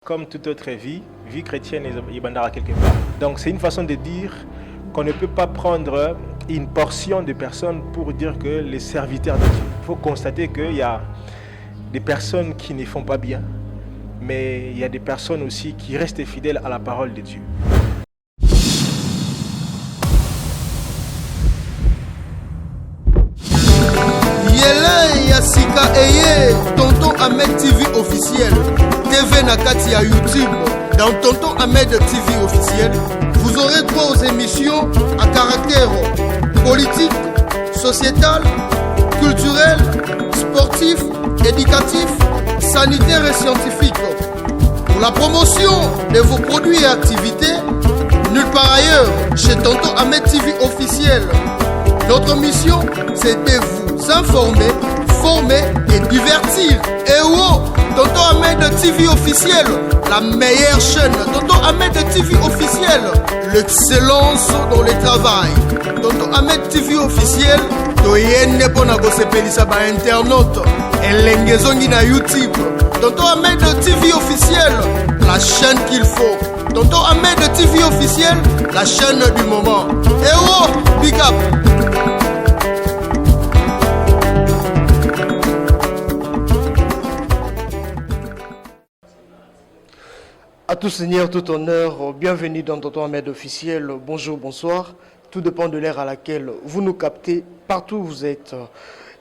Comme toute autre vie, vie chrétienne est bandara quelque part. Donc c'est une façon de dire qu'on ne peut pas prendre une portion de personnes pour dire que les serviteurs de Dieu. Il faut constater qu'il y a des personnes qui ne font pas bien, mais il y a des personnes aussi qui restent fidèles à la parole de Dieu. Yele Yassika Eye, Tonton Ahmed TV officiel. TV Nakati à YouTube. Dans Tonton Ahmed TV officiel, vous aurez droit aux émissions à caractère politique, sociétal, culturel, sportif, éducatif, sanitaire et scientifique. Pour la promotion de vos produits et activités, nulle part ailleurs, chez Tonton Ahmed TV officiel. Notre mission, c'est de vous informer, former et divertir. Et wow, Tonton Ahmed TV officiel, la meilleure chaîne. Tonton Ahmed TV officiel, l'excellence dans le travail. Tonton Ahmed TV officiel, toyenne pona kosepelisa ba internaute elengezongi na YouTube. Tonton Ahmed TV officiel, la chaîne qu'il faut. Tonton Ahmed TV officiel, la chaîne du moment. Et wow, big up. À tout seigneur, tout honneur, bienvenue dans Tonton Ahmed officiel. Bonjour, bonsoir. Tout dépend de l'ère à laquelle vous nous captez, partout où vous êtes.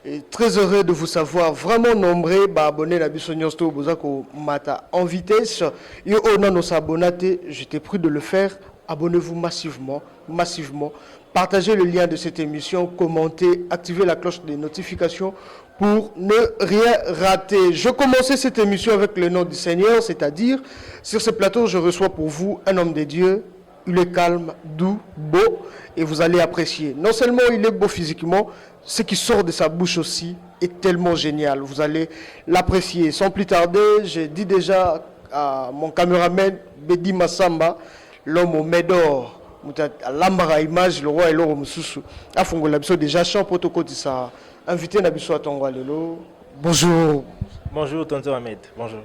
Et très heureux de vous savoir vraiment nombreux, abonnés à Bissoniosto Bozako Mata en vitesse. Et au nom de nos abonnés, j'étais pris de le faire. Abonnez-vous massivement, massivement. Partagez le lien de cette émission, commentez, activez la cloche des notifications pour ne rien rater. Je commençais cette émission avec le nom du Seigneur, c'est-à-dire, sur ce plateau, je reçois pour vous un homme de Dieu. Il est calme, doux, beau, et vous allez apprécier. Non seulement il est beau physiquement, ce qui sort de sa bouche aussi est tellement génial. Vous allez l'apprécier. Sans plus tarder, j'ai dit déjà à mon caméraman, Bedi Massamba, l'homme au Médor, l'ambara image, le roi et l'or Moussousou. Afongola biso déjà chant protocole de ça. Invité Nabiso à Tongo Lelo. Bonjour. Bonjour Tonton Ahmed, bonjour.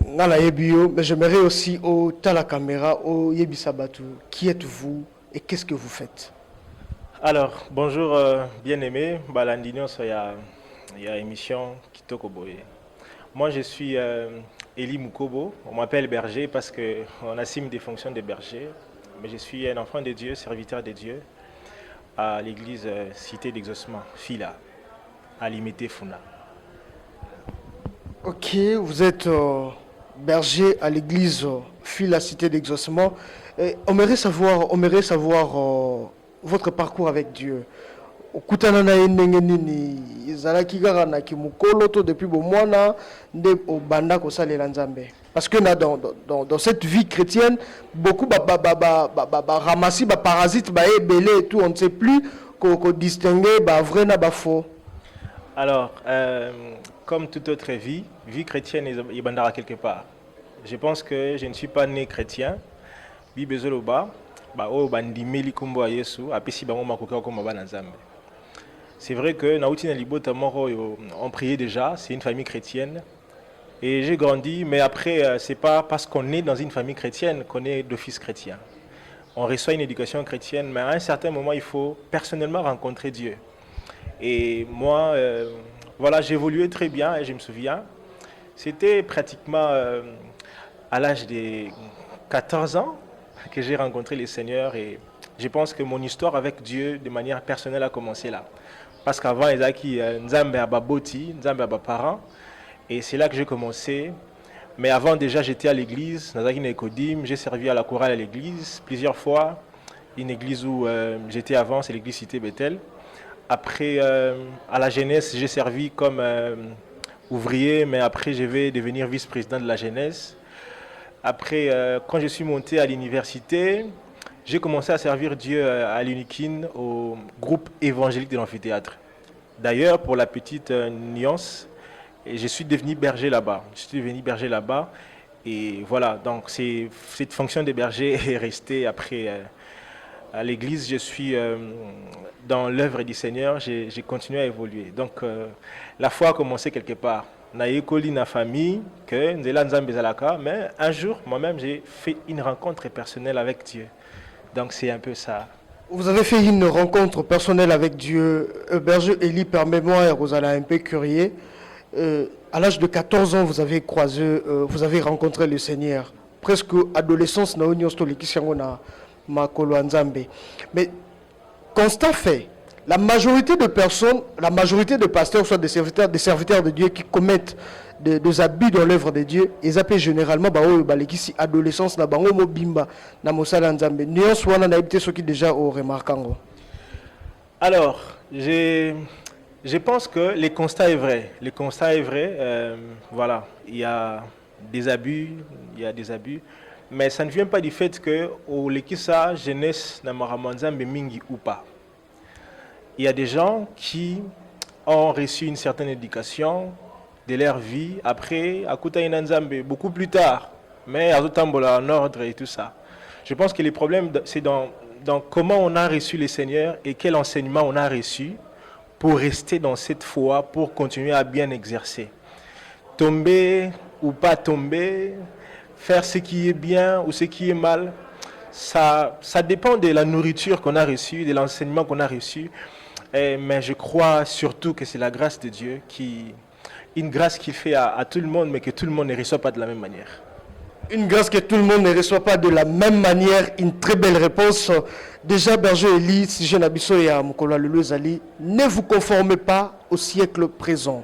Nala Yebio, mais j'aimerais aussi au la caméra, au Yebi Sabatou. Qui êtes-vous et qu'est-ce que vous faites? Alors, bonjour bien-aimé, Balandino, il y a émission Kitoko Boye. Moi je suis Eli Mukobo, on m'appelle berger parce qu'on assume des fonctions de berger. Mais je suis un enfant de Dieu, serviteur de Dieu, à l'église Cité d'Exaucement, Fila, à Limité Funa. Ok, vous êtes berger à l'église Fila, Cité d'Exaucement. On aimerait savoir votre parcours avec Dieu. Okutana na ndenge nini ezalaki kaka na kimukolo to depuis bomwana nde obanda kosalela Nzambe parce que dans cette vie chrétienne beaucoup ramassi parasites ebele et tout, on ne sait plus qu'on distinguer vrai na faux. Alors comme toute autre vie chrétienne est bandara quelque part. Je pense que je ne suis pas né chrétien. Bibezoloba o bandimeli kombo a Yesu apesi bango makoka ko mabana Nzambe. C'est vrai que Naouti Libota Moro on priait déjà, c'est une famille chrétienne. Et j'ai grandi, mais après, c'est pas parce qu'on est dans une famille chrétienne qu'on est d'office chrétien. On reçoit une éducation chrétienne, mais à un certain moment, il faut personnellement rencontrer Dieu. Et moi, voilà, j'évoluais très bien et je me souviens, c'était pratiquement à l'âge de 14 ans que j'ai rencontré le Seigneur et je pense que mon histoire avec Dieu de manière personnelle a commencé là. Parce qu'avant, ils avaient Nzambe Ababoti, Nzambe Abaparent. Et c'est là que j'ai commencé. Mais avant, déjà, j'étais à l'église, Nazaki Nekodim. J'ai servi à la chorale à l'église plusieurs fois. Une église où j'étais avant, c'est l'église Cité Bethel. Après, à la jeunesse, j'ai servi comme ouvrier, mais après, je vais devenir vice-président de la jeunesse. Après, quand je suis monté à l'université, j'ai commencé à servir Dieu à l'Unikin, au groupe évangélique de l'amphithéâtre. D'ailleurs, pour la petite nuance, je suis devenu berger là-bas. Et voilà, donc cette fonction de berger est restée après. À l'église, je suis dans l'œuvre du Seigneur, j'ai continué à évoluer. Donc, la foi a commencé quelque part. na école, na famille, que Nzela Nzambe Zalaka, mais un jour, moi-même, j'ai fait une rencontre personnelle avec Dieu. Donc c'est un peu ça. Vous avez fait une rencontre personnelle avec Dieu. Berger Eli, permets-moi, vous allez un peu curieux. À l'âge de 14 ans, vous avez croisé, vous avez rencontré le Seigneur. Presque adolescence, na union stoliki na makolo Nzambe. Mais constat fait, la majorité de personnes, la majorité de pasteurs, soit des serviteurs de Dieu qui commettent des abus dans l'œuvre de Dieu, ils appellent généralement si adolescence na bango mobimba na mosala Nzambe. Nuance wana na habité ceux qui déjà au remarquant. Alors, je pense que le constat est vrai. Le constat est vrai. Voilà, il y a des abus, mais ça ne vient pas du fait que au lekisa jeunesse na maramanzambe mingi ou pas. Il y a des gens qui ont reçu une certaine éducation de leur vie, après, à Koutaïna Nzambe, beaucoup plus tard, mais à Zotambola en ordre et tout ça. Je pense que les problèmes, c'est dans comment on a reçu le Seigneur et quel enseignement on a reçu pour rester dans cette foi, pour continuer à bien exercer. Tomber ou pas tomber, faire ce qui est bien ou ce qui est mal, ça dépend de la nourriture qu'on a reçue, de l'enseignement qu'on a reçu. Mais je crois surtout que c'est la grâce de Dieu une grâce qu'il fait à tout le monde, mais que tout le monde ne reçoit pas de la même manière. Une grâce que tout le monde ne reçoit pas de la même manière. Une très belle réponse. Déjà, Berger Eli, si je n'habite pas à Moukola Lulu Zali, ne vous conformez pas au siècle présent.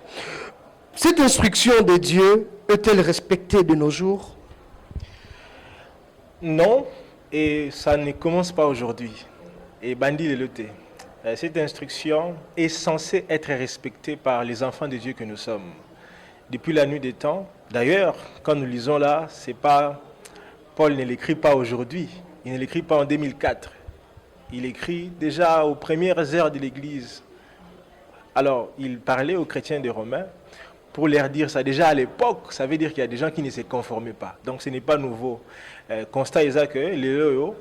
Cette instruction de Dieu est-elle respectée de nos jours? Non, et ça ne commence pas aujourd'hui. Et Bandi le loté. Cette instruction est censée être respectée par les enfants de Dieu que nous sommes. Depuis la nuit des temps, d'ailleurs, quand nous lisons là, c'est pas Paul ne l'écrit pas aujourd'hui, il ne l'écrit pas en 2004. Il écrit déjà aux premières heures de l'Église. Alors, il parlait aux chrétiens de Romains pour leur dire ça. Déjà à l'époque, ça veut dire qu'il y a des gens qui ne se conformaient pas. Donc, ce n'est pas nouveau. Constat est que les loyaux,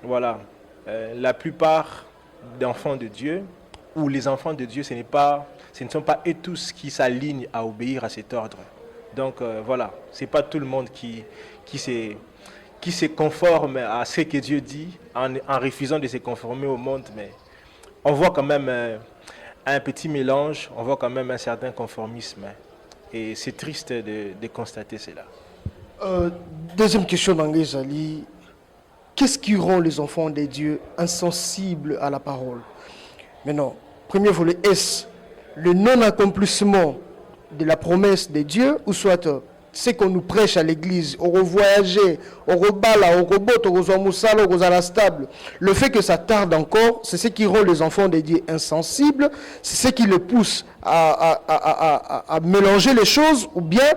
voilà, la plupart d'enfants de Dieu, ou les enfants de Dieu, ce ne sont pas eux tous qui s'alignent à obéir à cet ordre. Donc voilà, ce n'est pas tout le monde qui se conforme à ce que Dieu dit en refusant de se conformer au monde, mais on voit quand même un petit mélange, on voit quand même un certain conformisme. Et c'est triste de constater cela. Deuxième question d'Anglais Ali. Qu'est-ce qui rend les enfants de Dieu insensibles à la parole? Maintenant, premier volet, est-ce le non-accomplissement de la promesse de Dieu ou soit ce qu'on nous prêche à l'église, au revoyager, au rebala, au robot, au rozamoussal, au rozalastable? Le fait que ça tarde encore, c'est ce qui rend les enfants de Dieu insensibles, c'est ce qui les pousse à mélanger les choses ou bien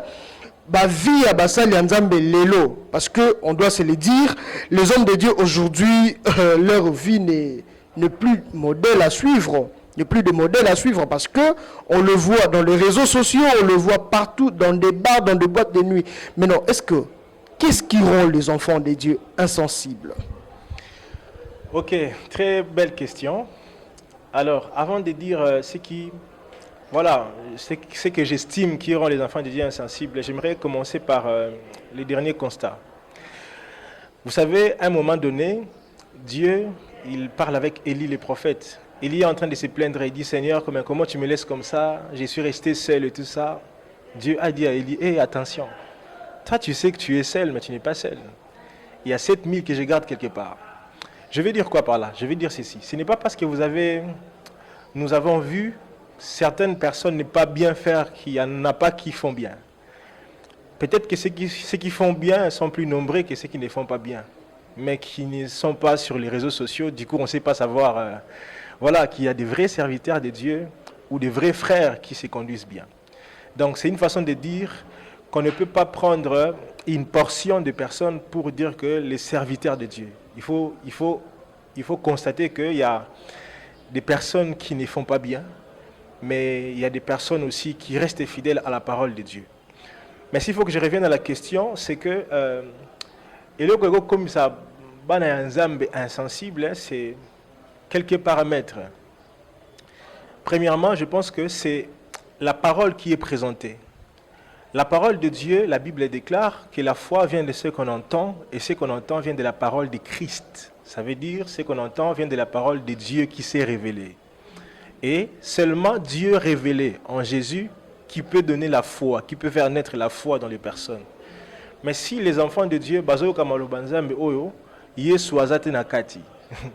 vie à Bassali Nzambe Lelo, parce qu'on doit se le dire, les hommes de Dieu aujourd'hui, leur vie n'est plus modèle à suivre, n'est plus de modèle à suivre, parce que on le voit dans les réseaux sociaux, on le voit partout, dans des bars, dans des boîtes de nuit. Mais non, qu'est-ce qui rend les enfants de Dieu insensibles? Ok, très belle question. Alors, avant de dire voilà, ce que j'estime qui rend les enfants de Dieu insensibles, j'aimerais commencer par les derniers constats. Vous savez, à un moment donné, Dieu, il parle avec Élie le prophète. Élie est en train de se plaindre et il dit, Seigneur, comment tu me laisses comme ça? Je suis resté seul et tout ça. Dieu a dit à Élie, hé, attention, toi tu sais que tu es seul, mais tu n'es pas seul. Il y a 7000 que je garde quelque part. Je vais dire quoi par là? Je vais dire ceci. Ce n'est pas parce que nous avons vu certaines personnes ne pas bien faire qu'il n'y en a pas qui font bien. Peut-être que ceux qui font bien sont plus nombreux que ceux qui ne font pas bien, mais qui ne sont pas sur les réseaux sociaux. Du coup, on ne sait pas savoir qu'il y a des vrais serviteurs de Dieu ou des vrais frères qui se conduisent bien. Donc, c'est une façon de dire qu'on ne peut pas prendre une portion de personnes pour dire que les serviteurs de Dieu. Il faut constater qu'il y a des personnes qui ne font pas bien, mais il y a des personnes aussi qui restent fidèles à la parole de Dieu. Mais s'il faut que je revienne à la question, c'est que comme ça, insensible, c'est quelques paramètres. Premièrement, je pense que c'est la parole qui est présentée. La parole de Dieu, la Bible déclare que la foi vient de ce qu'on entend, et ce qu'on entend vient de la parole de Christ. Ça veut dire ce qu'on entend vient de la parole de Dieu qui s'est révélée. Et seulement Dieu révélé en Jésus qui peut donner la foi, qui peut faire naître la foi dans les personnes. Mais si les enfants de Dieu, bazo kamalo banzambe oyo, Yesu azate nakati.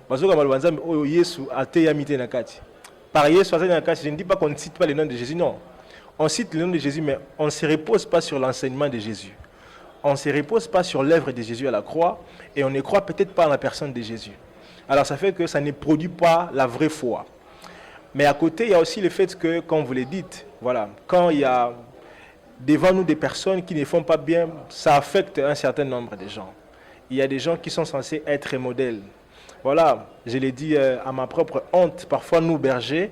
Bazo kamalo banzambe oyo Yesu ate yamite nakati. Par Yesu azate nakati, je ne dis pas qu'on ne cite pas le nom de Jésus, non. On cite le nom de Jésus, mais on ne se repose pas sur l'enseignement de Jésus. On ne se repose pas sur l'œuvre de Jésus à la croix et on ne croit peut-être pas en la personne de Jésus. Alors ça fait que ça ne produit pas la vraie foi. Mais à côté, il y a aussi le fait que, comme vous le dites, voilà, quand il y a devant nous des personnes qui ne font pas bien, ça affecte un certain nombre de gens. Il y a des gens qui sont censés être modèles. Voilà, je l'ai dit à ma propre honte, parfois nous bergers,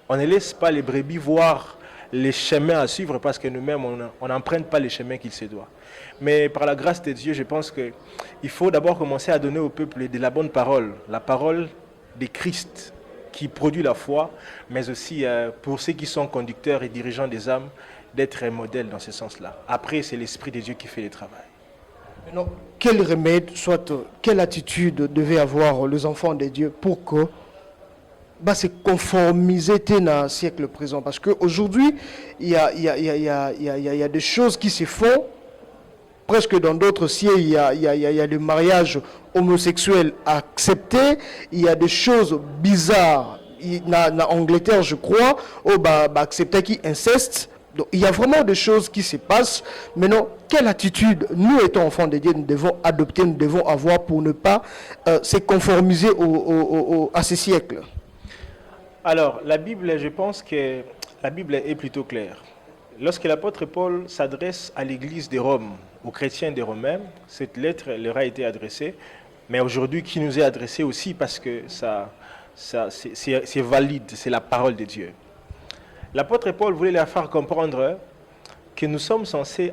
on ne laisse pas les brebis voir les chemins à suivre parce que nous-mêmes, on n'emprunte pas les chemins qu'il se doit. Mais par la grâce de Dieu, je pense qu'il faut d'abord commencer à donner au peuple de la bonne parole, la parole de Christ qui produit la foi, mais aussi pour ceux qui sont conducteurs et dirigeants des âmes, d'être un modèle dans ce sens-là. Après, c'est l'Esprit de Dieu qui fait le travail. Maintenant, quel remède, soit quelle attitude devaient avoir les enfants de Dieu pour que se conformiser dans le siècle présent? Parce qu'aujourd'hui, il y a des choses qui se font. Presque dans d'autres siècles, il y a le mariage homosexuel accepté. Il y a des choses bizarres. En Angleterre, je crois, accepter qui inceste. Donc, il y a vraiment des choses qui se passent. Maintenant, quelle attitude, nous étant enfants de Dieu, nous devons adopter, nous devons avoir pour ne pas se conformiser à ce siècle? Alors, la Bible, je pense que la Bible est plutôt claire. Lorsque l'apôtre Paul s'adresse à l'église de Rome, aux chrétiens de Romains, cette lettre leur a été adressée, mais aujourd'hui qui nous est adressée aussi parce que c'est valide, c'est la parole de Dieu. L'apôtre Paul voulait leur faire comprendre que nous sommes censés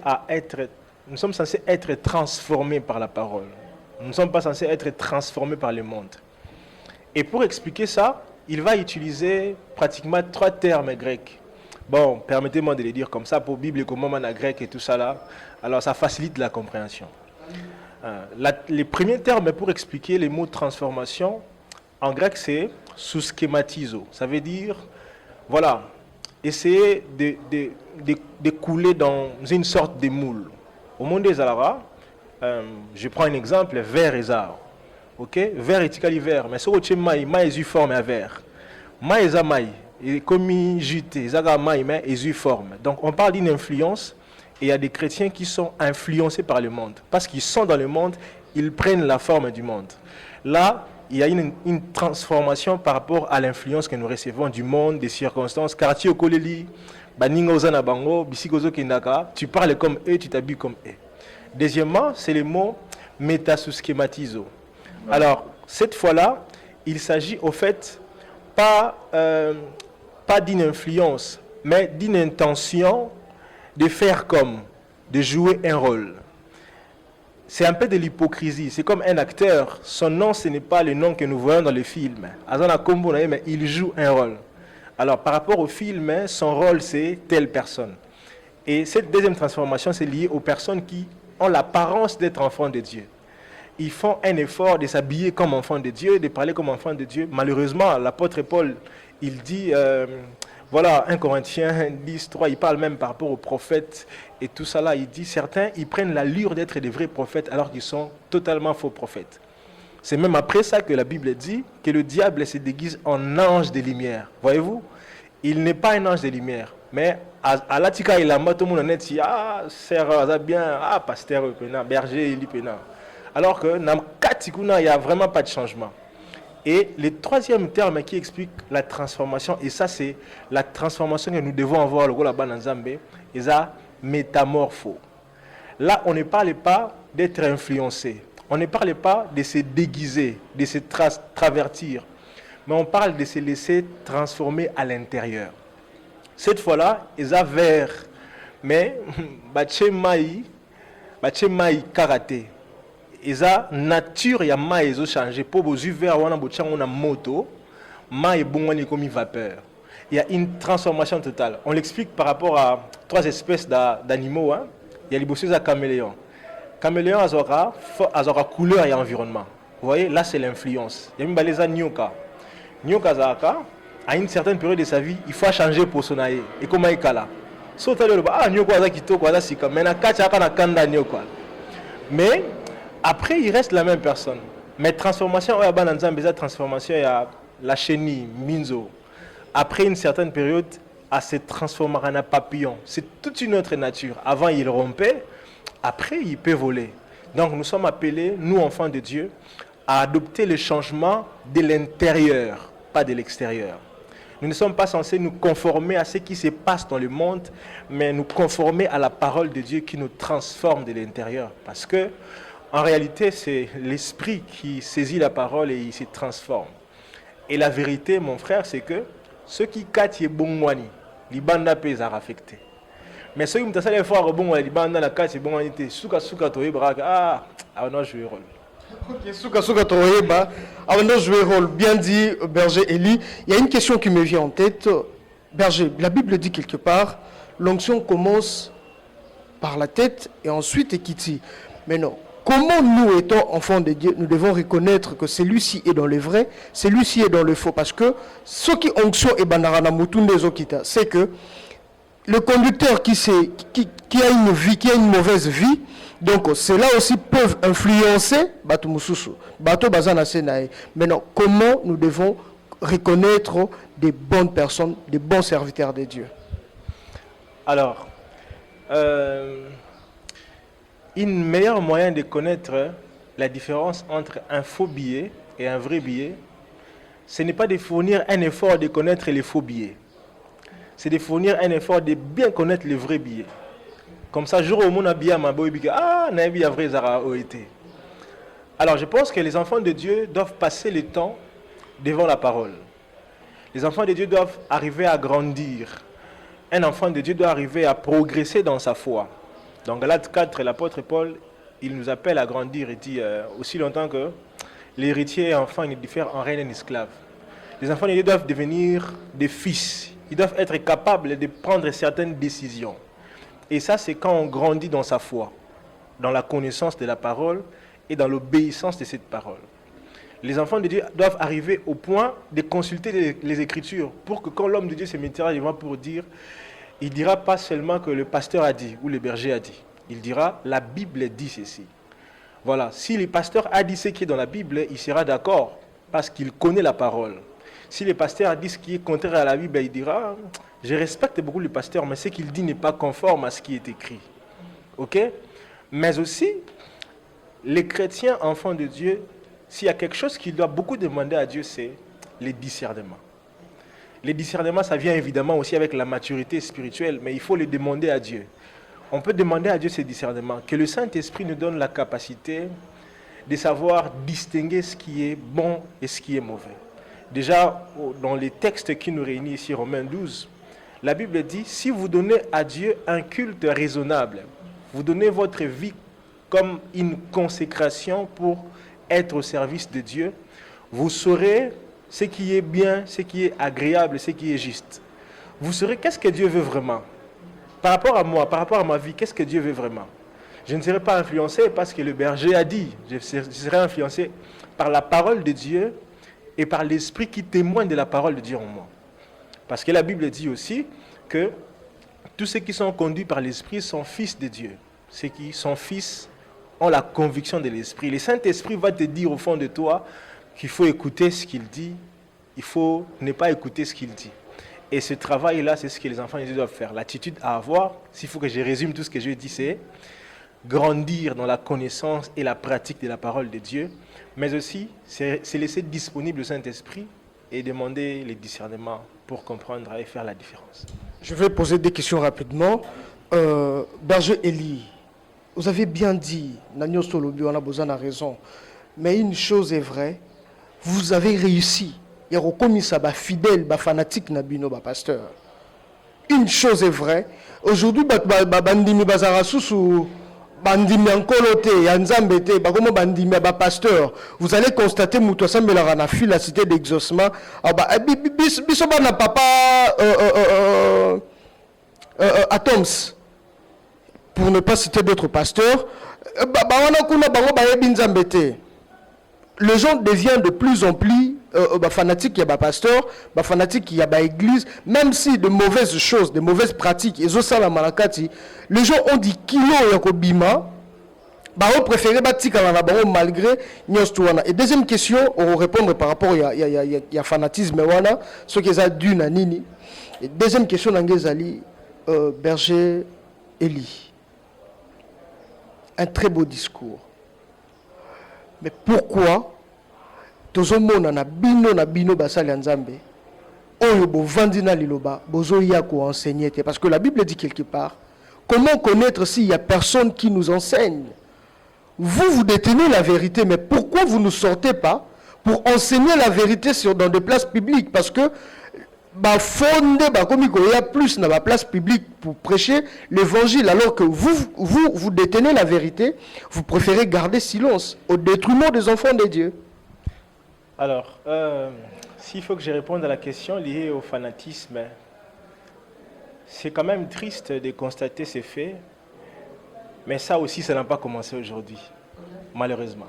être transformés par la parole. Nous ne sommes pas censés être transformés par le monde. Et pour expliquer ça, il va utiliser pratiquement 3 termes grecs. Bon, permettez-moi de les dire comme ça, pour Bible, comme en grec et tout ça là. Alors ça facilite la compréhension. Les premiers termes pour expliquer les mots transformation, en grec c'est sous-schématizo. Ça veut dire, voilà, essayer de couler dans une sorte de moule. Au monde des Alara, je prends un exemple, verre et zar. Ok, verre et tikali verre, mais ce que tu maï est forme à verre. Maï est maï, et comme jute, zaga maï mais est forme. Donc on parle d'une influence et il y a des chrétiens qui sont influencés par le monde parce qu'ils sont dans le monde, ils prennent la forme du monde. Là, il y a une transformation par rapport à l'influence que nous recevons du monde, des circonstances. Quartier au Koleli, Baninga Bango, Bisikozo Kindaka, tu parles comme eux, tu t'habilles comme eux. Deuxièmement, c'est le mot métasuskématizo. Alors, cette fois-là, il s'agit au fait pas d'une influence, mais d'une intention de faire comme, de jouer un rôle. C'est un peu de l'hypocrisie. C'est comme un acteur. Son nom, ce n'est pas le nom que nous voyons dans le film. Azana Kombo, mais il joue un rôle. Alors, par rapport au film, son rôle, c'est telle personne. Et cette deuxième transformation, c'est lié aux personnes qui ont l'apparence d'être enfants de Dieu. Ils font un effort de s'habiller comme enfants de Dieu, de parler comme enfants de Dieu. Malheureusement, l'apôtre Paul, il dit, voilà, 1 Corinthiens 10, 3, il parle même par rapport aux prophètes et tout ça là. Il dit, certains, ils prennent l'allure d'être des vrais prophètes alors qu'ils sont totalement faux prophètes. C'est même après ça que la Bible dit que le diable se déguise en ange de lumière. Voyez-vous, il n'est pas un ange de lumière. Mais à l'atika, il a tout le monde en est, ah, sœur, ça bien, ah, pasteur, berger, il y alors que dans Katikuna, il n'y a vraiment pas de changement. Et le troisième terme qui explique la transformation, et ça c'est la transformation que nous devons avoir là-bas dans Zambé, c'est ça métamorpho. Là, on ne parle pas d'être influencé, on ne parle pas de se déguiser, de se travertir, mais on parle de se laisser transformer à l'intérieur. Cette fois-là, c'est ça vert, mais bache mai karaté. Eza nature ya ma ezo changer pour vos vers wana bochanga na moto ma ebongwani comme vapeur il y a une transformation totale. On l'explique par rapport à 3 espèces d'animaux. Hein. Il y a les bosses à caméléon. Caméléon a couleur et environnement. Vous voyez, là c'est l'influence. Il y a même les nyoka. Nyoka zaka, à une certaine période de sa vie, il faut changer pour son aïe. Et comment il est là? Mais après, il reste la même personne. Mais transformation, il y a transformation, il y a la chenille, minzo. Après une certaine période, à se transformer en un papillon. C'est toute une autre nature. Avant, il rompait. Après, il peut voler. Donc, nous sommes appelés, nous, enfants de Dieu, à adopter le changement de l'intérieur, pas de l'extérieur. Nous ne sommes pas censés nous conformer à ce qui se passe dans le monde, mais nous conformer à la parole de Dieu qui nous transforme de l'intérieur. Parce que, en réalité, c'est l'esprit qui saisit la parole et il se transforme. Et la vérité, mon frère, c'est que ceux qui katent bon moani, les bandes à affecté. Mais ceux qui me disent fois bon les bandes la katent bon moani, souka toye braga non je vais rôle. Ok, souka toye ba non je vais rôle. Bien dit, Berger Eli. Il y a une question qui me vient en tête. Berger, la Bible dit quelque part, l'onction commence par la tête et ensuite Ekiti. Mais non. Comment nous, étant enfants de Dieu, nous devons reconnaître que celui-ci est dans le vrai, celui-ci est dans le faux? Parce que ce qui onction et bandarana mutunde zokita, c'est que le conducteur qui a une vie, qui a une mauvaise vie, donc cela aussi peuvent influencer Bato Mususu, Bato Bazana Senae. Maintenant, comment nous devons reconnaître des bonnes personnes, des bons serviteurs de Dieu? Alors, une meilleure moyen de connaître la différence entre un faux billet et un vrai billet, ce n'est pas de fournir un effort de connaître les faux billets. C'est de fournir un effort de bien connaître les vrais billets. Comme ça, jour où on a bien ma boy, naïbi a vrai zara OET. Alors, je pense que les enfants de Dieu doivent passer le temps devant la parole. Les enfants de Dieu doivent arriver à grandir. Un enfant de Dieu doit arriver à progresser dans sa foi. Dans Galates 4, l'apôtre Paul, il nous appelle à grandir et dit aussi longtemps que l'héritier et enfant ne diffèrent en rien en esclave. Les enfants de Dieu doivent devenir des fils. Ils doivent être capables de prendre certaines décisions. Et ça, c'est quand on grandit dans sa foi, dans la connaissance de la parole et dans l'obéissance de cette parole. Les enfants de Dieu doivent arriver au point de consulter les Écritures pour que quand l'homme de Dieu se mettra devant pour dire, il ne dira pas seulement que le pasteur a dit ou le berger a dit. Il dira, la Bible dit ceci. Voilà, si le pasteur a dit ce qui est dans la Bible, il sera d'accord parce qu'il connaît la parole. Si le pasteur a dit ce qui est contraire à la Bible, il dira, je respecte beaucoup le pasteur, mais ce qu'il dit n'est pas conforme à ce qui est écrit. Ok? Mais aussi, les chrétiens, enfants de Dieu, s'il y a quelque chose qu'il doit beaucoup demander à Dieu, c'est les discernements. Les discernements, ça vient évidemment aussi avec la maturité spirituelle, mais il faut les demander à Dieu. On peut demander à Dieu ces discernements, que le Saint-Esprit nous donne la capacité de savoir distinguer ce qui est bon et ce qui est mauvais. Déjà, dans les textes qui nous réunissent ici, Romains 12, la Bible dit, si vous donnez à Dieu un culte raisonnable, vous donnez votre vie comme une consécration pour être au service de Dieu, vous saurez ce qui est bien, ce qui est agréable, ce qui est juste. Vous saurez qu'est-ce que Dieu veut vraiment. Par rapport à moi, par rapport à ma vie, qu'est-ce que Dieu veut vraiment. Je ne serai pas influencé parce que le berger a dit. Je serai influencé par la parole de Dieu et par l'esprit qui témoigne de la parole de Dieu en moi. Parce que la Bible dit aussi que tous ceux qui sont conduits par l'esprit sont fils de Dieu. Ceux qui sont fils ont la conviction de l'esprit. Le Saint-Esprit va te dire au fond de toi qu'il faut écouter ce qu'il dit, il faut ne pas écouter ce qu'il dit. Et ce travail-là, c'est ce que les enfants de Dieu doivent faire. L'attitude à avoir, s'il faut que je résume tout ce que je dis, c'est grandir dans la connaissance et la pratique de la parole de Dieu, mais aussi c'est laisser disponible le Saint-Esprit et demander les discernements pour comprendre et faire la différence. Je vais poser des questions rapidement. Berger Eli, vous avez bien dit, Nagno Solobi, on a besoin de raison, mais une chose est vraie, vous avez réussi. Il y a reconnu ça, fidèle, fanatique, Nabino, pasteur. Une chose est vraie, aujourd'hui, bandimi bazara sous bandimi ankolo te ya nzambe te bakomo bandimi ya pasteur, vous allez constater mutu asambelaka na fil la cité d'exaucement biso bana papa Atoms, pour ne pas citer d'autres pasteurs, bawana kuna bango bayebi nzambe te. Les gens deviennent de plus en plus fanatiques, il y a pasteur, fanatiques, il y a église, même si de mauvaises choses, de mauvaises pratiques, ils ont ça la malakati, les gens ont dit kilo yakobima, on préféré batika la malgré nyostouana. Et deuxième question, on va répondre par rapport à fanatisme wana, ce qui est dû na nini. Et deuxième question n'angezali Berger Eli. Un très beau discours. Mais pourquoi tozomona na bino basali nzambe oyo bovandi na liloba bozoya ko enseigner te, parce que la Bible dit quelque part comment connaître s'il y a personne qui nous enseigne. Vous détenez la vérité, mais pourquoi vous ne sortez pas pour enseigner la vérité dans des places publiques? Parce que comme il y a plus dans la place publique pour prêcher l'évangile, alors que vous détenez la vérité, vous préférez garder silence au détriment des enfants de Dieu. Alors, s'il faut que je réponde à la question liée au fanatisme, c'est quand même triste de constater ces faits, mais ça aussi, ça n'a pas commencé aujourd'hui, malheureusement.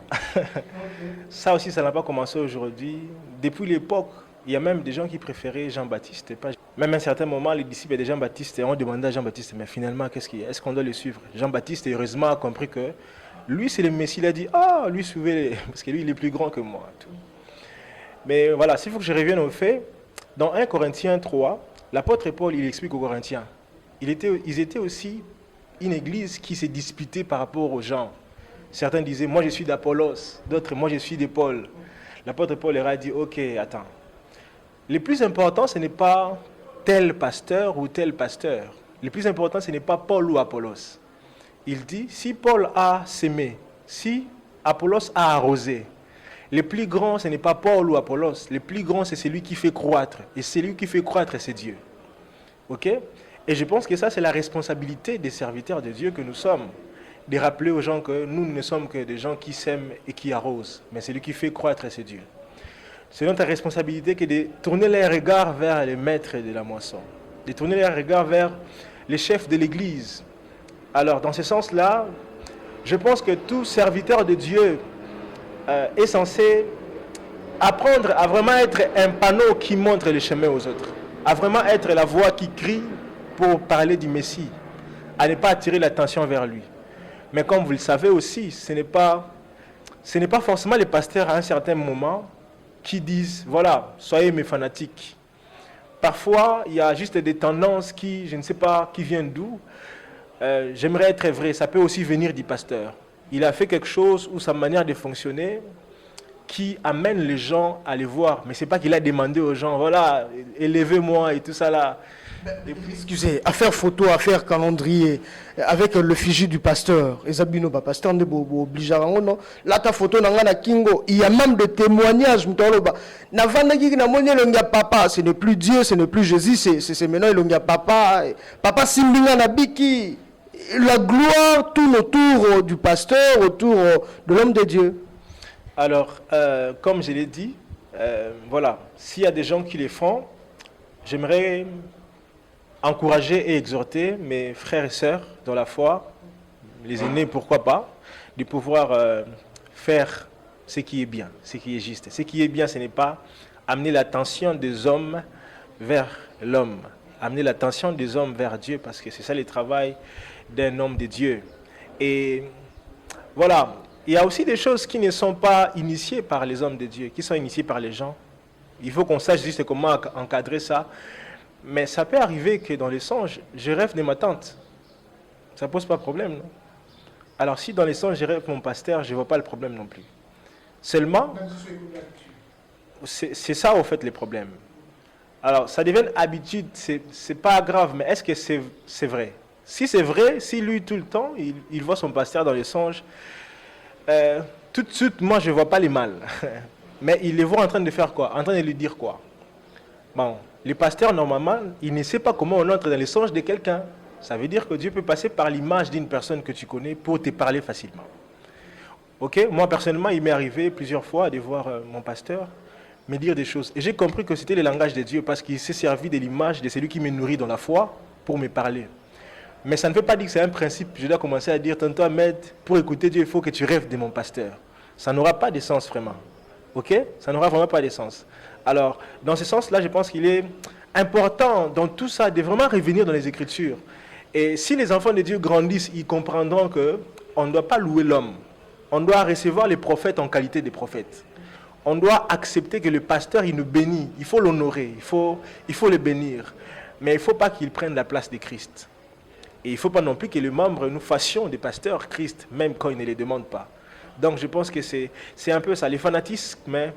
Ça aussi, ça n'a pas commencé aujourd'hui. Depuis l'époque, il y a même des gens qui préféraient Jean-Baptiste. Même à un certain moment, les disciples de Jean-Baptiste ont demandé à Jean-Baptiste, mais finalement, est-ce qu'on doit le suivre? Jean-Baptiste, heureusement, a compris que lui, c'est le Messie. Il a dit, lui, suivez, parce que lui, il est plus grand que moi. Tout. Mais voilà, s'il faut que je revienne aux faits, dans 1 Corinthiens 3, l'apôtre Paul, il explique aux Corinthiens, ils étaient aussi une église qui s'est disputée par rapport aux gens. Certains disaient, moi, je suis d'Apollos, d'autres, moi, je suis de Paul. L'apôtre Paul leur a dit, ok, attends. Le plus important, ce n'est pas tel pasteur ou tel pasteur. Le plus important, ce n'est pas Paul ou Apollos. Il dit, si Paul a sémé, si Apollos a arrosé, le plus grand, ce n'est pas Paul ou Apollos. Le plus grand, c'est celui qui fait croître. Et celui qui fait croître, c'est Dieu. Ok? Et je pense que ça, c'est la responsabilité des serviteurs de Dieu que nous sommes. De rappeler aux gens que nous ne sommes que des gens qui sèment et qui arrosent. Mais celui qui fait croître, c'est Dieu. C'est notre responsabilité que de tourner les regards vers les maîtres de la moisson, de tourner les regards vers les chefs de l'Église. Alors, dans ce sens-là, je pense que tout serviteur de Dieu est censé apprendre à vraiment être un panneau qui montre le chemin aux autres, à vraiment être la voix qui crie pour parler du Messie, à ne pas attirer l'attention vers lui. Mais comme vous le savez aussi, ce n'est pas forcément les pasteurs à un certain moment qui disent, voilà, soyez mes fanatiques. Parfois, il y a juste des tendances qui, je ne sais pas, qui viennent d'où. J'aimerais être vrai, ça peut aussi venir du pasteur. Il a fait quelque chose où sa manière de fonctionner qui amène les gens à les voir. Mais ce n'est pas qu'il a demandé aux gens, voilà, élevez-moi et tout ça là. Excusez, affaire photo, affaire calendrier, avec le fichier du pasteur. Ezabino, pasteur, là ta photo na kingo, il y a même des témoignages. Papa, ce n'est plus Dieu, ce n'est plus Jésus, c'est maintenant il papa. Papa Simbinga Nabiki. La gloire tourne autour du pasteur, autour de l'homme de Dieu. Alors, comme je l'ai dit, voilà, s'il y a des gens qui les font, j'aimerais encourager et exhorter mes frères et sœurs dans la foi, les aînés, pourquoi pas, de pouvoir faire ce qui est bien, ce qui est juste. Ce qui est bien, ce n'est pas amener l'attention des hommes vers l'homme, amener l'attention des hommes vers Dieu, parce que c'est ça le travail d'un homme de Dieu. Et voilà, il y a aussi des choses qui ne sont pas initiées par les hommes de Dieu, qui sont initiées par les gens. Il faut qu'on sache juste comment encadrer ça. Mais ça peut arriver que dans les songes, je rêve de ma tante. Ça ne pose pas de problème, non? Alors si dans les songes, je rêve de mon pasteur, je ne vois pas le problème non plus. Seulement, c'est ça au fait le problème. Alors ça devient habitude, c'est pas grave, mais est-ce que c'est vrai? Si c'est vrai, si lui tout le temps, il voit son pasteur dans les songes, tout de suite, moi je ne vois pas les mal. Mais il les voit en train de faire quoi? En train de lui dire quoi? Bon. Le pasteur, normalement, il ne sait pas comment on entre dans les songes de quelqu'un. Ça veut dire que Dieu peut passer par l'image d'une personne que tu connais pour te parler facilement. Ok, moi personnellement, il m'est arrivé plusieurs fois de voir mon pasteur me dire des choses. Et j'ai compris que c'était le langage de Dieu parce qu'il s'est servi de l'image de celui qui me nourrit dans la foi pour me parler. Mais ça ne veut pas dire que c'est un principe. Je dois commencer à dire, tonton Ahmed, pour écouter Dieu, il faut que tu rêves de mon pasteur. Ça n'aura pas de sens vraiment. Ok? Ça n'aura vraiment pas de sens. Alors, dans ce sens-là, je pense qu'il est important dans tout ça de vraiment revenir dans les Écritures. Et si les enfants de Dieu grandissent, ils comprendront qu'on ne doit pas louer l'homme. On doit recevoir les prophètes en qualité de prophètes. On doit accepter que le pasteur, il nous bénit. Il faut l'honorer, il faut le bénir. Mais il ne faut pas qu'il prenne la place de Christ. Et il ne faut pas non plus que les membres nous fassions des pasteurs Christ, même quand ils ne les demandent pas. Donc je pense que c'est un peu ça. Les fanatismes,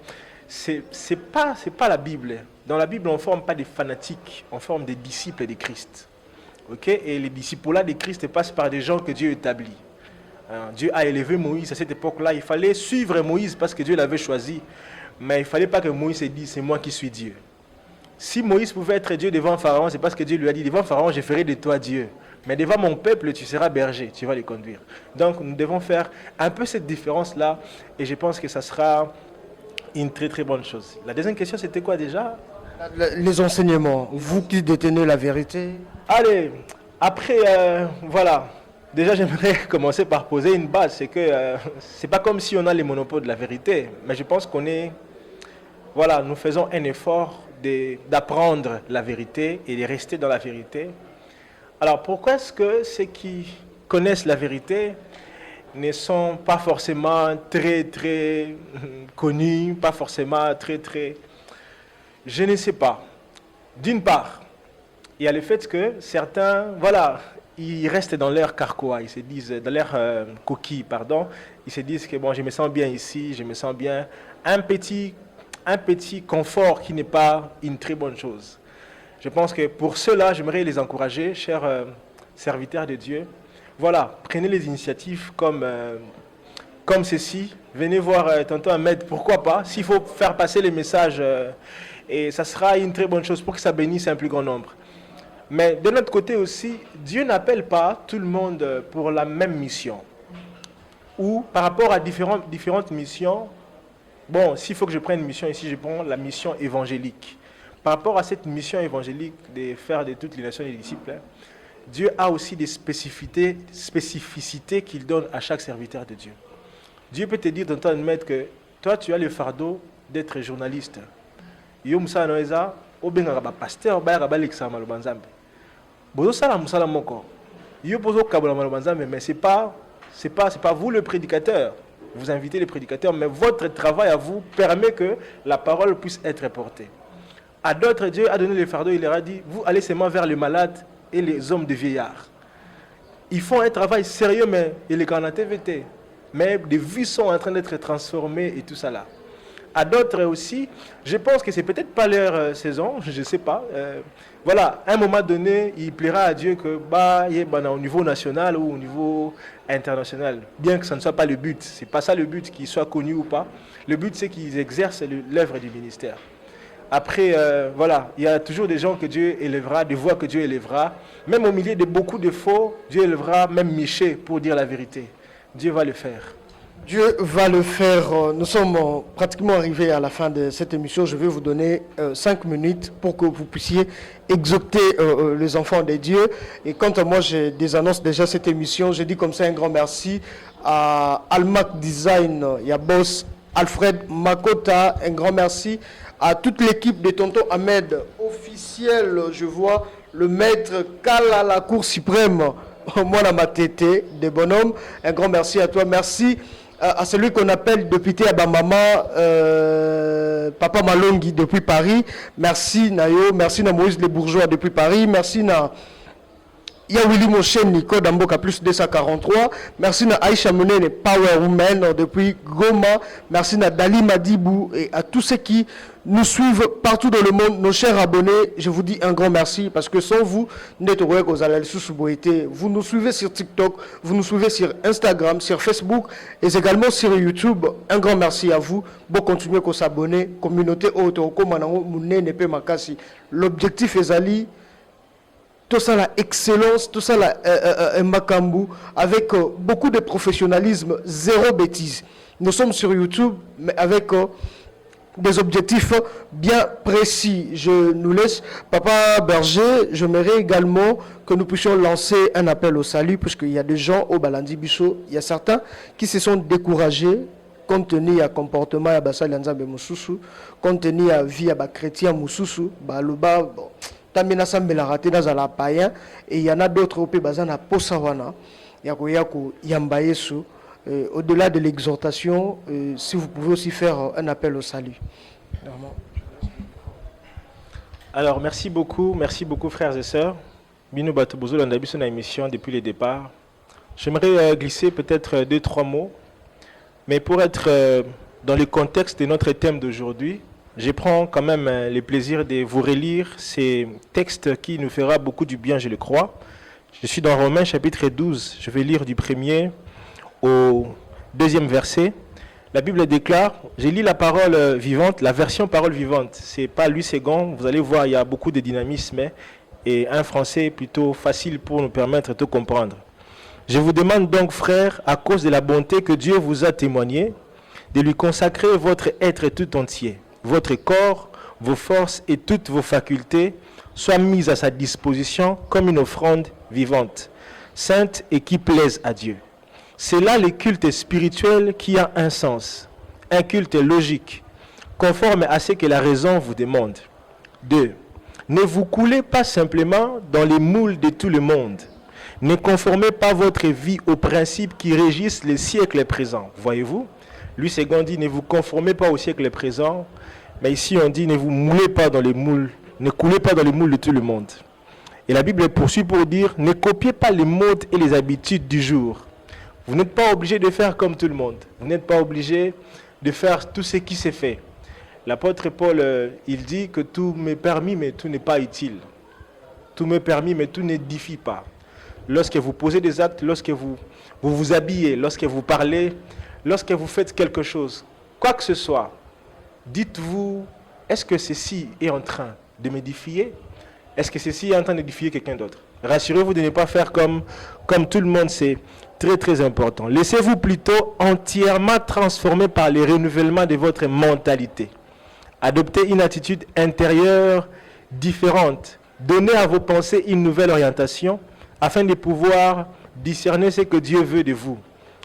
ce n'est pas la Bible. Dans la Bible, on ne forme pas des fanatiques, on forme des disciples de Christ. Okay? Et les disciples-là de Christ passent par des gens que Dieu établit. Dieu a élevé Moïse à cette époque-là. Il fallait suivre Moïse parce que Dieu l'avait choisi. Mais il ne fallait pas que Moïse se dise, c'est moi qui suis Dieu. Si Moïse pouvait être Dieu devant Pharaon, c'est parce que Dieu lui a dit, devant Pharaon, je ferai de toi Dieu. Mais devant mon peuple, tu seras berger, tu vas les conduire. Donc nous devons faire un peu cette différence-là. Et je pense que ça sera une très très bonne chose. La deuxième question, c'était quoi déjà? Les enseignements, vous qui détenez la vérité. Allez, après, voilà. Déjà, j'aimerais commencer par poser une base. C'est que c'est pas comme si on a les monopoles de la vérité. Mais je pense qu'on est... Voilà, nous faisons un effort d'apprendre la vérité et de rester dans la vérité. Alors, pourquoi est-ce que ceux qui connaissent la vérité ne sont pas forcément très, très connus, pas forcément très, très... Je ne sais pas. D'une part, il y a le fait que certains, voilà, ils restent dans leur carquois, ils se disent, dans leur coquille, pardon, ils se disent que bon, je me sens bien ici, je me sens bien. Un petit confort qui n'est pas une très bonne chose. Je pense que pour cela, j'aimerais les encourager, chers serviteurs de Dieu. Voilà, prenez les initiatives comme ceci. Venez voir tonton Ahmed, pourquoi pas, s'il faut faire passer les messages, et ça sera une très bonne chose pour que ça bénisse un plus grand nombre. Mais de notre côté aussi, Dieu n'appelle pas tout le monde pour la même mission. Ou par rapport à différentes missions, bon, s'il faut que je prenne une mission ici, je prends la mission évangélique. Par rapport à cette mission évangélique de faire de toutes les nations des disciples, Dieu a aussi des spécificités qu'il donne à chaque serviteur de Dieu. Dieu peut te dire dans ton maître que toi, tu as le fardeau d'être journaliste. Yo musala noeza obenga ba pasteur ba ba l'examen lo banzambe. Bozo sala musala moko. Yo bozo kabola lo banzambe, mais c'est pas vous le prédicateur. Vous invitez les prédicateurs, mais votre travail à vous permet que la parole puisse être portée. À d'autres, Dieu a donné le fardeau, il leur a dit, vous allez seulement vers les malades et les hommes de vieillards. Ils font un travail sérieux, mais il est en TVT. Mais des vies sont en train d'être transformées et tout ça là. À d'autres aussi, je pense que c'est peut-être pas leur saison, je ne sais pas. Voilà, à un moment donné, il plaira à Dieu que au niveau national ou au niveau international, bien que ce ne soit pas le but, c'est pas ça le but, qu'ils soient connus ou pas. Le but, c'est qu'ils exercent l'œuvre du ministère. Après, voilà, il y a toujours des gens que Dieu élèvera, des voix que Dieu élèvera. Même au milieu de beaucoup de faux, Dieu élèvera même Michée pour dire la vérité. Dieu va le faire. Dieu va le faire. Nous sommes pratiquement arrivés à la fin de cette émission. Je vais vous donner 5 minutes pour que vous puissiez exhorter les enfants de Dieu. Et quant à moi, je désannonce déjà cette émission. Je dis comme ça un grand merci à Almac Design, il y a boss Alfred Makota, un grand merci à toute l'équipe de Tonton Ahmed officiel. Je vois le maître Kala, la Cour suprême, moi la matété des bonhommes. Un grand merci à toi. Merci à celui qu'on appelle député Abamama, Papa Malongi depuis Paris. Merci Nayo, merci na Moïse les Bourgeois depuis Paris. Merci na Willy Moshen Nico Damboka plus 243. Merci na Aïcha Menene Power Woman depuis Goma. Merci na Dali Madibou et à tous ceux qui nous suivent partout dans le monde, nos chers abonnés. Je vous dis un grand merci parce que sans vous, vous nous suivez sur TikTok, vous nous suivez sur Instagram, sur Facebook et également sur YouTube. Un grand merci à vous. Bon, continuez à s'abonner. Communauté auto, l'objectif est Ali. tout ça la excellence, tout ça la makambu, avec beaucoup de professionnalisme, zéro bêtise. Nous sommes sur YouTube, mais avec des objectifs bien précis. Je nous laisse, Papa Berger, j'aimerais également que nous puissions lancer un appel au salut, puisqu'il y a des gens au Balandi Bisso, il y a certains qui se sont découragés compte tenu à comportement à basali nzambe mususu, compte tenu à vie à chrétien mususu, baloba tamina sambela raté dans la païen, et il y en a d'autres au pays bazana posawana, yako yamba yesu. Au-delà de l'exhortation, si vous pouvez aussi faire un appel au salut. Alors, merci beaucoup frères et sœurs. Bino Batobozo, on a vu son émission depuis le départ. J'aimerais glisser peut-être 2-3 mots, mais pour être dans le contexte de notre thème d'aujourd'hui, je prends quand même le plaisir de vous relire ces textes qui nous fera beaucoup du bien, je le crois. Je suis dans Romains chapitre 12, je vais lire du 1er au 2e verset. La Bible déclare, j'ai lu la parole vivante, la version parole vivante. C'est pas Louis II, vous allez voir, il y a beaucoup de dynamisme et un français plutôt facile pour nous permettre de comprendre. Je vous demande donc, frères, à cause de la bonté que Dieu vous a témoignée, de lui consacrer votre être tout entier, votre corps, vos forces et toutes vos facultés soient mises à sa disposition comme une offrande vivante, sainte et qui plaise à Dieu. C'est là le culte spirituel qui a un sens, un culte logique, conforme à ce que la raison vous demande. 2. Ne vous coulez pas simplement dans les moules de tout le monde. Ne conformez pas votre vie aux principes qui régissent les siècles présents. Voyez-vous, Louis II dit ne vous conformez pas au siècle présent, mais ici on dit ne vous moulez pas dans les moules, ne coulez pas dans les moules de tout le monde. Et la Bible poursuit pour dire ne copiez pas les modes et les habitudes du jour. Vous n'êtes pas obligé de faire comme tout le monde. Vous n'êtes pas obligé de faire tout ce qui s'est fait. L'apôtre Paul, il dit que tout m'est permis, mais tout n'est pas utile. Tout m'est permis, mais tout n'édifie pas. Lorsque vous posez des actes, lorsque vous vous habillez, lorsque vous parlez, lorsque vous faites quelque chose, quoi que ce soit, dites-vous, est-ce que ceci est en train de m'édifier? Est-ce que ceci est en train d'édifier quelqu'un d'autre? Rassurez-vous de ne pas faire comme tout le monde, c'est très très important. Laissez-vous plutôt entièrement transformer par le renouvellement de votre mentalité. Adoptez une attitude intérieure différente. Donnez à vos pensées une nouvelle orientation afin de pouvoir discerner ce que Dieu veut de vous.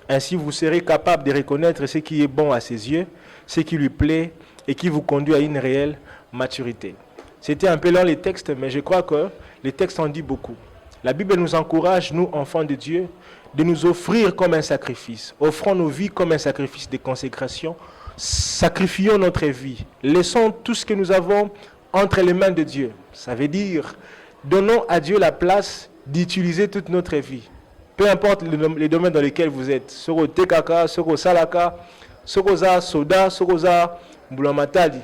Ainsi, vous serez capable de reconnaître ce qui est bon à ses yeux, ce qui lui plaît et qui vous conduit à une réelle maturité. C'était un peu long les textes, mais je crois que les textes en disent beaucoup. La Bible nous encourage, nous, enfants de Dieu, de nous offrir comme un sacrifice. Offrons nos vies comme un sacrifice de consécration. Sacrifions notre vie. Laissons tout ce que nous avons entre les mains de Dieu. Ça veut dire, donnons à Dieu la place d'utiliser toute notre vie. Peu importe les domaines dans lesquels vous êtes. Soko tekaka, soko salaka, soko za soda, soko za mbulamatali.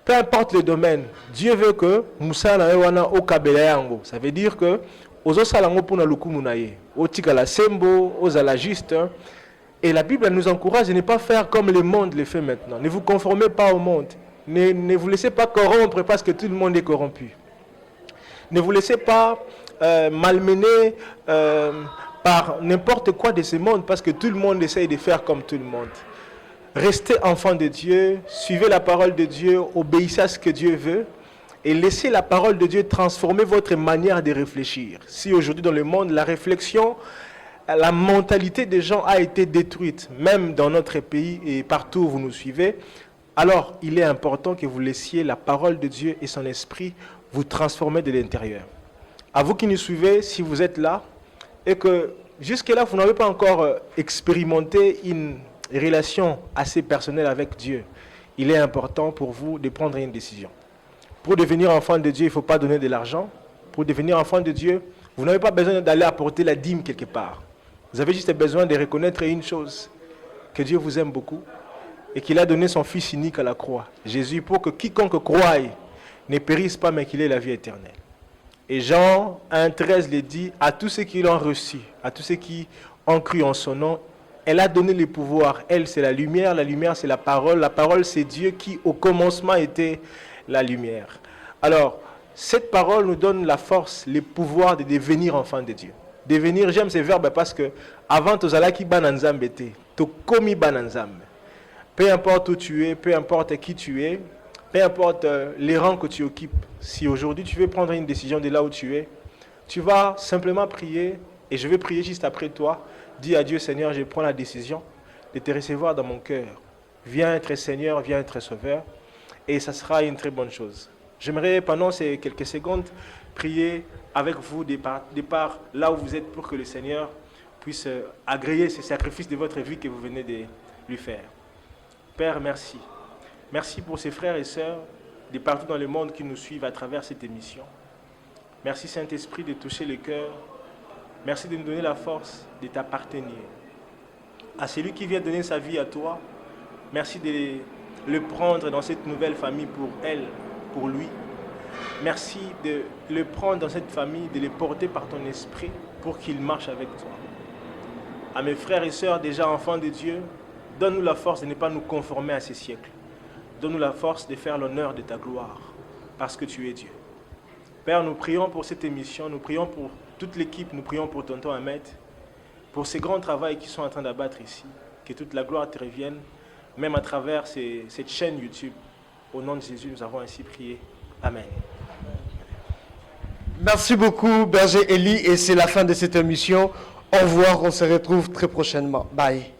Peu importe le domaine, Dieu veut que Moussa na wana o kabela yango. Ça veut dire que ozo salango pona lukumu na ye. O tikala sembo, ozala juste. Et la Bible nous encourage de ne pas faire comme le monde le fait maintenant. Ne vous conformez pas au monde. Ne vous laissez pas corrompre parce que tout le monde est corrompu. Ne vous laissez pas malmener par n'importe quoi de ce monde parce que tout le monde essaye de faire comme tout le monde. Restez enfants de Dieu, suivez la parole de Dieu, obéissez à ce que Dieu veut et laissez la parole de Dieu transformer votre manière de réfléchir. Si aujourd'hui dans le monde, la réflexion, la mentalité des gens a été détruite, même dans notre pays et partout où vous nous suivez, alors il est important que vous laissiez la parole de Dieu et son esprit vous transformer de l'intérieur. À vous qui nous suivez, si vous êtes là et que jusque-là vous n'avez pas encore expérimenté une relation assez personnelle avec Dieu, il est important pour vous de prendre une décision. Pour devenir enfant de Dieu, il ne faut pas donner de l'argent. Pour devenir enfant de Dieu, vous n'avez pas besoin d'aller apporter la dîme quelque part. Vous avez juste besoin de reconnaître une chose, que Dieu vous aime beaucoup et qu'il a donné son Fils unique à la croix, Jésus, pour que quiconque croie ne périsse pas mais qu'il ait la vie éternelle. Et Jean 1,13 le dit, à tous ceux qui l'ont reçu, à tous ceux qui ont cru en son nom, elle a donné le pouvoir. Elle, c'est la lumière c'est la parole c'est Dieu qui au commencement était la lumière. Alors, Cette parole nous donne la force, le pouvoir de devenir enfant de Dieu. Devenir, j'aime ces verbes parce que avant tu allais qui bananzambe te, tu commis bananzambe. Peu importe où tu es, peu importe qui tu es, peu importe les rangs que tu occupes. Si aujourd'hui tu veux prendre une décision de là où tu es, tu vas simplement prier et je vais prier juste après toi. Dis à Dieu, Seigneur, je prends la décision de te recevoir dans mon cœur. Viens être Seigneur, viens être Sauveur et ça sera une très bonne chose. J'aimerais pendant ces quelques secondes prier avec vous départ là où vous êtes pour que le Seigneur puisse agréer ce sacrifice de votre vie que vous venez de lui faire. Père, merci. Merci pour ces frères et sœurs de partout dans le monde qui nous suivent à travers cette émission. Merci Saint-Esprit de toucher le cœur. Merci de nous donner la force de t'appartenir. À celui qui vient donner sa vie à toi, merci de le prendre dans cette nouvelle famille pour elle, pour lui. Merci de le prendre dans cette famille, de le porter par ton esprit pour qu'il marche avec toi. À mes frères et sœurs déjà enfants de Dieu, donne-nous la force de ne pas nous conformer à ces siècles. Donne-nous la force de faire l'honneur de ta gloire, parce que tu es Dieu. Père, nous prions pour cette émission, nous prions pour toute l'équipe, nous prions pour tonton Ahmed, pour ces grands travaux qu'ils sont en train d'abattre ici. Que toute la gloire te revienne, même à travers cette chaîne YouTube. Au nom de Jésus, nous avons ainsi prié. Amen. Merci beaucoup, Berger Eli, et c'est la fin de cette émission. Au revoir, on se retrouve très prochainement. Bye.